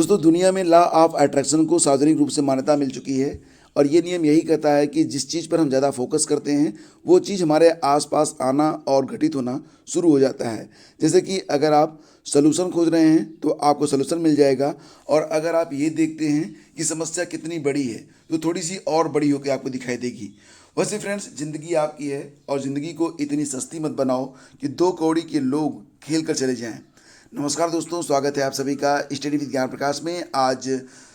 दोस्तों, दुनिया में लॉ ऑफ अट्रैक्शन को सार्वजनिक रूप से मान्यता मिल चुकी है और ये नियम यही कहता है कि जिस चीज़ पर हम ज़्यादा फोकस करते हैं वो चीज़ हमारे आसपास आना और घटित होना शुरू हो जाता है। जैसे कि अगर आप सलूशन खोज रहे हैं तो आपको सलूशन मिल जाएगा, और अगर आप ये देखते हैं कि समस्या कितनी बड़ी है तो थोड़ी सी और बड़ी होकर आपको दिखाई देगी। वैसे फ्रेंड्स, ज़िंदगी आपकी है और ज़िंदगी को इतनी सस्ती मत बनाओ कि दो कौड़ी के लोग खेल कर चले जाएं। नमस्कार दोस्तों, स्वागत है आप सभी का स्टडी विद ज्ञान प्रकाश में। आज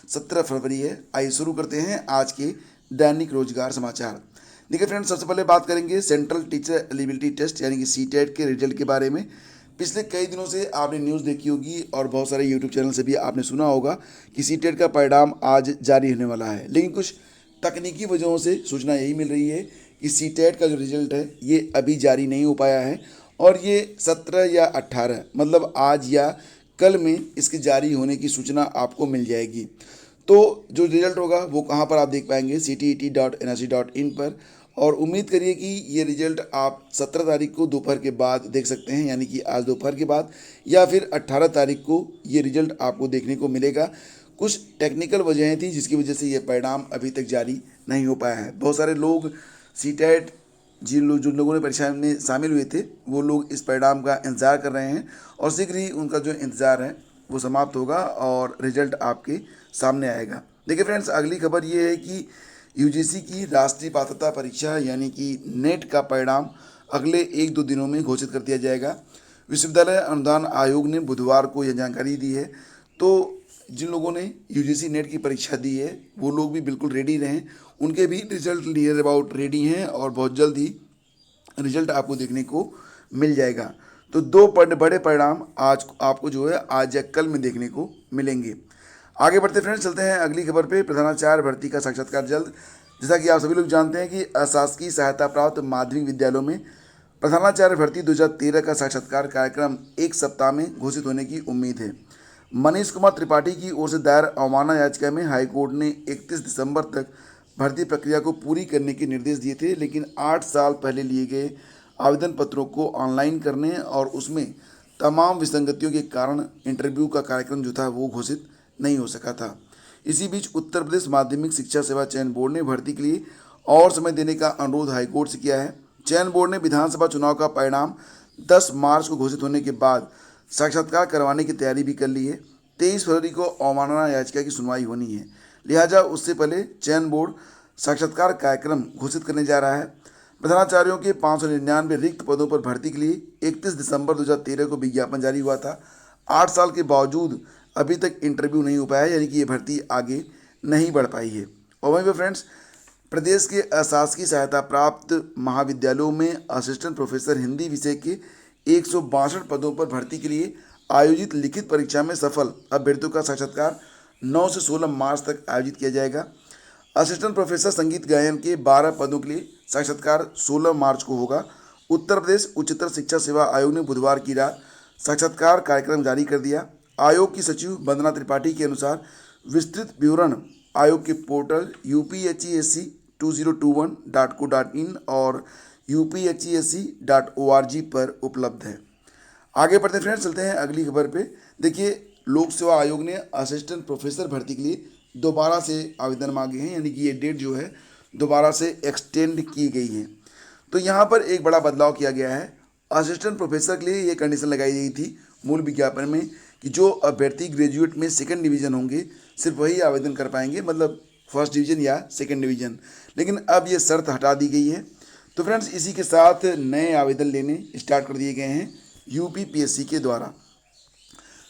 17 फरवरी है। आइए शुरू करते हैं आज के दैनिक रोजगार समाचार। देखिए फ्रेंड्स, सबसे पहले बात करेंगे सेंट्रल टीचर एलिजिबिलिटी टेस्ट यानी कि सीटेट के रिजल्ट के बारे में। पिछले कई दिनों से आपने न्यूज़ देखी होगी और बहुत सारे यूट्यूब चैनल से भी आपने सुना होगा कि सीटेट का परिणाम आज जारी होने वाला है, लेकिन कुछ तकनीकी वजहों से सूचना यही मिल रही है कि सीटेट का जो रिजल्ट है ये अभी जारी नहीं हो पाया है और ये 17 या 18 मतलब आज या कल में इसके जारी होने की सूचना आपको मिल जाएगी। तो जो रिजल्ट होगा वो कहाँ पर आप देख पाएंगे, ctet.nrc.in पर। और उम्मीद करिए कि ये रिजल्ट आप 17 तारीख को दोपहर के बाद देख सकते हैं, यानी कि आज दोपहर के बाद, या फिर 18 तारीख को ये रिजल्ट आपको देखने को मिलेगा। कुछ टेक्निकल वजहें थी जिसकी वजह से ये परिणाम अभी तक जारी नहीं हो पाया है। बहुत सारे लोग सीटेट जिन लोगों ने परीक्षा में शामिल हुए थे वो लोग इस परिणाम का इंतज़ार कर रहे हैं और शीघ्र ही उनका जो इंतज़ार है वो समाप्त होगा और रिजल्ट आपके सामने आएगा। देखिए फ्रेंड्स, अगली खबर ये है कि यूजीसी की राष्ट्रीय पात्रता परीक्षा यानी कि नेट का परिणाम अगले 1-2 दिनों में घोषित कर दिया जाएगा। विश्वविद्यालय अनुदान आयोग ने बुधवार को यह जानकारी दी है। तो जिन लोगों ने यूजीसी नेट की परीक्षा दी है वो लोग भी बिल्कुल रेडी रहें, उनके भी रिजल्ट नियर अबाउट रेडी हैं और बहुत जल्द ही रिजल्ट आपको देखने को मिल जाएगा। तो दो बड़े परिणाम आज आपको जो है आज या कल में देखने को मिलेंगे। आगे बढ़ते फ्रेंड्स, चलते हैं अगली खबर पे। प्रधानाचार्य भर्ती का साक्षात्कार जल्द। जैसा कि आप सभी लोग जानते हैं कि अशासकीय सहायता प्राप्त माध्यमिक विद्यालयों में प्रधानाचार्य भर्ती 2013 का साक्षात्कार कार्यक्रम एक सप्ताह में घोषित होने की उम्मीद है। मनीष कुमार त्रिपाठी की ओर से दायर अवमानना याचिका में हाईकोर्ट ने 31 दिसंबर तक भर्ती प्रक्रिया को पूरी करने के निर्देश दिए थे, लेकिन 8 साल पहले लिए गए आवेदन पत्रों को ऑनलाइन करने और उसमें तमाम विसंगतियों के कारण इंटरव्यू का कार्यक्रम जो था वो घोषित नहीं हो सका था। इसी बीच उत्तर प्रदेश माध्यमिक शिक्षा सेवा चयन बोर्ड ने भर्ती के लिए और समय देने का अनुरोध हाईकोर्ट से किया है। चयन बोर्ड ने विधानसभा चुनाव का परिणाम 10 मार्च को घोषित होने के बाद साक्षात्कार करवाने की तैयारी भी कर ली है। 23 फरवरी को अवमानना याचिका की सुनवाई होनी है, लिहाजा उससे पहले चयन बोर्ड साक्षात्कार कार्यक्रम घोषित करने जा रहा है। प्रधानाचार्यों के 599 रिक्त पदों पर भर्ती के लिए 31 दिसंबर 2013 को विज्ञापन जारी हुआ था। 8 साल के बावजूद अभी तक इंटरव्यू नहीं हो पाया है, यानी कि ये भर्ती आगे नहीं बढ़ पाई है। और वहीं पर फ्रेंड्स, प्रदेश के अशासकीय सहायता प्राप्त महाविद्यालयों में असिस्टेंट प्रोफेसर हिंदी विषय के 162 पदों पर भर्ती के लिए आयोजित लिखित परीक्षा में सफल अभ्यर्थियों का साक्षात्कार 9 से 16 मार्च तक आयोजित किया जाएगा। असिस्टेंट प्रोफेसर संगीत गायन के 12 पदों के लिए साक्षात्कार 16 मार्च को होगा। उत्तर प्रदेश उच्चतर शिक्षा सेवा आयोग ने बुधवार की रात साक्षात्कार कार्यक्रम जारी कर दिया। आयोग की सचिव वंदना त्रिपाठी के अनुसार विस्तृत विवरण आयोग के पोर्टल uphesc2021.co.in और upHESC.org पर उपलब्ध है। आगे बढ़ते फ्रेंड्स, चलते हैं अगली खबर पे। देखिए, लोक सेवा आयोग ने असिस्टेंट प्रोफेसर भर्ती के लिए दोबारा से आवेदन मांगे हैं, यानी कि ये डेट जो है दोबारा से एक्सटेंड की गई है। तो यहाँ पर एक बड़ा बदलाव किया गया है। असिस्टेंट प्रोफेसर के लिए ये कंडीशन लगाई गई थी मूल विज्ञापन में कि जो अभ्यर्थी ग्रेजुएट में 2nd डिवीज़न होंगे सिर्फ वही आवेदन कर पाएंगे, मतलब 1st डिवीज़न या 2nd डिवीज़न, लेकिन अब ये शर्त हटा दी गई है। तो फ्रेंड्स, इसी के साथ नए आवेदन लेने स्टार्ट कर दिए गए हैं यूपीपीएससी के द्वारा।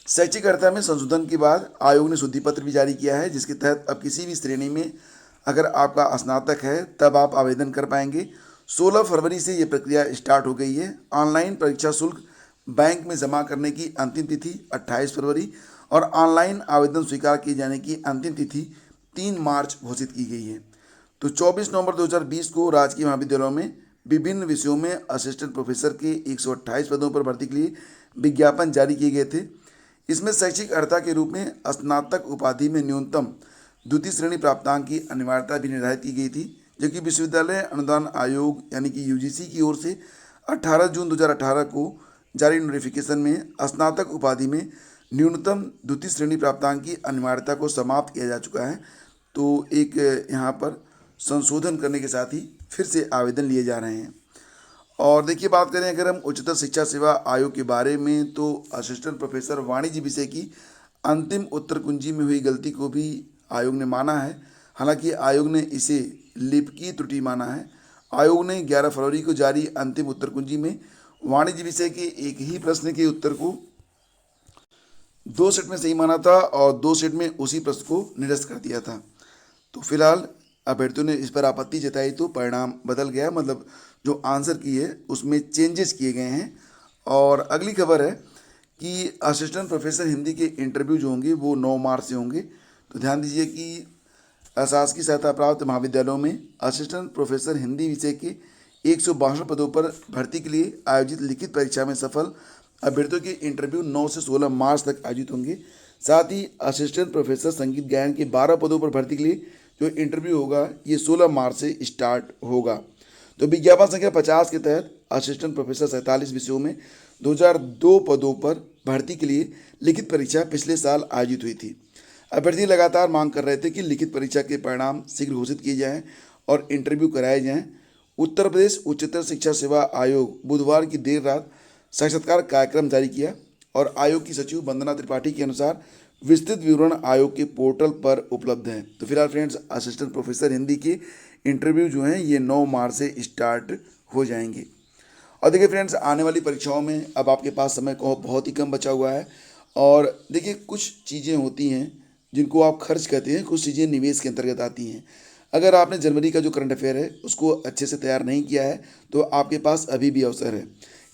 शैक्षिक अर्हता में संशोधन के बाद आयोग ने शुद्धि पत्र भी जारी किया है, जिसके तहत अब किसी भी श्रेणी में अगर आपका स्नातक है तब आप आवेदन कर पाएंगे। 16 फरवरी से ये प्रक्रिया स्टार्ट हो गई है। ऑनलाइन परीक्षा शुल्क बैंक में जमा करने की अंतिम तिथि 28 फरवरी और ऑनलाइन आवेदन स्वीकार किए जाने की अंतिम तिथि 3 मार्च घोषित की गई है। तो 24 नवंबर 2020 को राजकीय महाविद्यालयों में विभिन्न विषयों में असिस्टेंट प्रोफेसर के 128 पदों पर भर्ती के लिए विज्ञापन जारी किए गए थे। इसमें शैक्षिक अर्हता के रूप में स्नातक उपाधि में न्यूनतम द्वितीय श्रेणी प्राप्तांक की अनिवार्यता भी निर्धारित की गई थी, जो कि विश्वविद्यालय अनुदान आयोग यानी कि यूजीसी की ओर से 18 जून 2018 को जारी नोटिफिकेशन में स्नातक उपाधि में न्यूनतम द्वितीय श्रेणी प्राप्तांक की अनिवार्यता को समाप्त किया जा चुका है। तो एक यहाँ पर संशोधन करने के साथ ही फिर से आवेदन लिए जा रहे हैं। और देखिए, बात करें अगर हम उच्चतर शिक्षा सेवा आयोग के बारे में, तो असिस्टेंट प्रोफेसर वाणिज्य विषय की अंतिम उत्तर कुंजी में हुई गलती को भी आयोग ने माना है। हालांकि आयोग ने इसे लिपि त्रुटि माना है। आयोग ने 11 फरवरी को जारी अंतिम उत्तर कुंजी में वाणिज्य विषय के एक ही प्रश्न के उत्तर को 2 सेट में सही माना था और 2 सेट में उसी प्रश्न को निरस्त कर दिया था। तो फिलहाल अभ्यर्थियों ने इस पर आपत्ति जताई तो परिणाम बदल गया, मतलब जो आंसर की है उसमें चेंजेस किए गए हैं। और अगली खबर है कि असिस्टेंट प्रोफेसर हिंदी के इंटरव्यू जो होंगे वो 9 मार्च से होंगे। तो ध्यान दीजिए कि अशासकीय सहायता प्राप्त महाविद्यालयों में असिस्टेंट प्रोफेसर हिंदी विषय के 162 पदों पर भर्ती के लिए आयोजित लिखित परीक्षा में सफल अभ्यर्थियों के इंटरव्यू 9 से 16 मार्च तक आयोजित होंगे। साथ ही असिस्टेंट प्रोफेसर संगीत गायन के 12 पदों पर भर्ती के लिए जो इंटरव्यू होगा ये 16 मार्च से स्टार्ट होगा। तो विज्ञापन संख्या 50 के तहत असिस्टेंट प्रोफेसर 47 विषयों में 2002 पदों पर भर्ती के लिए लिखित परीक्षा पिछले साल आयोजित हुई थी। अभ्यर्थी लगातार मांग कर रहे थे कि लिखित परीक्षा के परिणाम शीघ्र घोषित किए जाएं और इंटरव्यू कराए जाएं। उत्तर प्रदेश उच्चतर शिक्षा सेवा आयोग बुधवार की देर रात साक्षात्कार कार्यक्रम जारी किया और आयोग की सचिव वंदना त्रिपाठी के अनुसार विस्तृत विवरण आयोग के पोर्टल पर उपलब्ध है। तो फिलहाल फ्रेंड्स, असिस्टेंट प्रोफेसर हिंदी के इंटरव्यू जो हैं ये 9 मार्च से स्टार्ट हो जाएंगे। और देखिए फ्रेंड्स, आने वाली परीक्षाओं में अब आपके पास समय को बहुत ही कम बचा हुआ है। और देखिए, कुछ चीज़ें होती हैं जिनको आप खर्च कहते हैं, कुछ चीज़ें निवेश के अंतर्गत आती हैं। अगर आपने जनवरी का जो करंट अफेयर है उसको अच्छे से तैयार नहीं किया है तो आपके पास अभी भी अवसर है।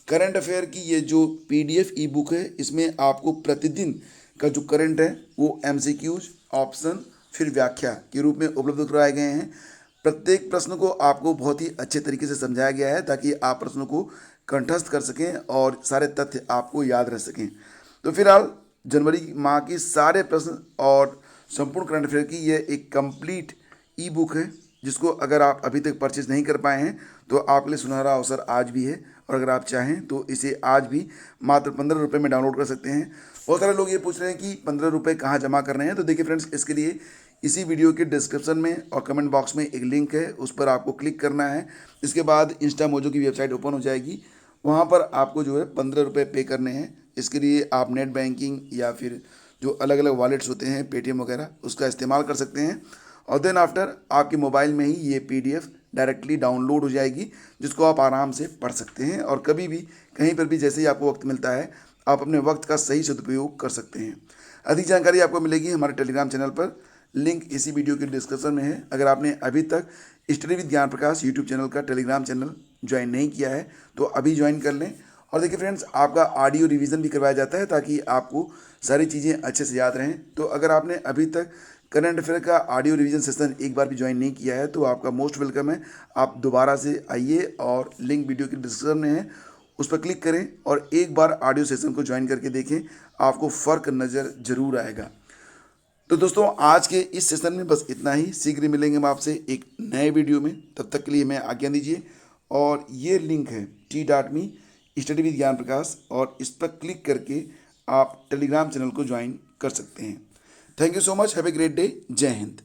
करंट अफेयर की ये जो PDF ई बुक है इसमें आपको प्रतिदिन का जो करंट है वो MCQs, ऑप्शन, फिर व्याख्या के रूप में उपलब्ध करवाए गए हैं। प्रत्येक प्रश्न को आपको बहुत ही अच्छे तरीके से समझाया गया है ताकि आप प्रश्नों को कंठस्थ कर सकें और सारे तथ्य आपको याद रह सकें। तो फिलहाल जनवरी माह की सारे प्रश्न और संपूर्ण करंट अफेयर की यह एक कंप्लीट ई बुक है, जिसको अगर आप अभी तक परचेज नहीं कर पाए हैं तो आपके लिए सुनहरा अवसर आज भी है। और अगर आप चाहें तो इसे आज भी मात्र 15 रुपये में डाउनलोड कर सकते हैं। बहुत सारे लोग ये पूछ रहे हैं कि 15 रुपये कहाँ जमा करने हैं। तो देखिए फ्रेंड्स, इसके लिए इसी वीडियो के डिस्क्रिप्शन में और कमेंट बॉक्स में एक लिंक है, उस पर आपको क्लिक करना है। इसके बाद इंस्टामोजो की वेबसाइट ओपन हो जाएगी, वहाँ पर आपको जो है 15 रुपये पे करने हैं। इसके लिए आप नेट बैंकिंग या फिर जो अलग अलग वॉलेट्स होते हैं पेटीएम वगैरह उसका इस्तेमाल कर सकते हैं। और देन आफ्टर आपके मोबाइल में ही ये PDF डायरेक्टली डाउनलोड हो जाएगी, जिसको आप आराम से पढ़ सकते हैं और कभी भी कहीं पर भी जैसे ही आपको वक्त मिलता है आप अपने वक्त का सही सदुपयोग कर सकते हैं। अधिक जानकारी आपको मिलेगी हमारे टेलीग्राम चैनल पर, लिंक इसी वीडियो के डिस्क्रिप्शन में है। अगर आपने अभी तक स्टडी विद ज्ञान प्रकाश यूट्यूब चैनल का टेलीग्राम चैनल ज्वाइन नहीं किया है तो अभी ज्वाइन कर लें। और देखिए फ्रेंड्स, आपका ऑडियो रिवीजन भी करवाया जाता है ताकि आपको सारी चीज़ें अच्छे से याद रहें। तो अगर आपने अभी तक करंट अफेयर का ऑडियो रिवीजन सेशन एक बार भी ज्वाइन नहीं किया है तो आपका मोस्ट वेलकम है। आप दोबारा से आइए और लिंक वीडियो के डिस्क्रिप्शन में है, उस पर क्लिक करें और एक बार ऑडियो सेशन को ज्वाइन करके देखें, आपको फ़र्क नज़र जरूर आएगा। तो दोस्तों, आज के इस सेशन में बस इतना ही। शीघ्र मिलेंगे हम आपसे एक नए वीडियो में, तब तक के लिए हमें आज्ञा दीजिए। और ये लिंक है t.me स्टडी विद ज्ञान प्रकाश, और इस पर क्लिक करके आप टेलीग्राम चैनल को ज्वाइन कर सकते हैं। Thank you so much, have a great day. जय हिंद।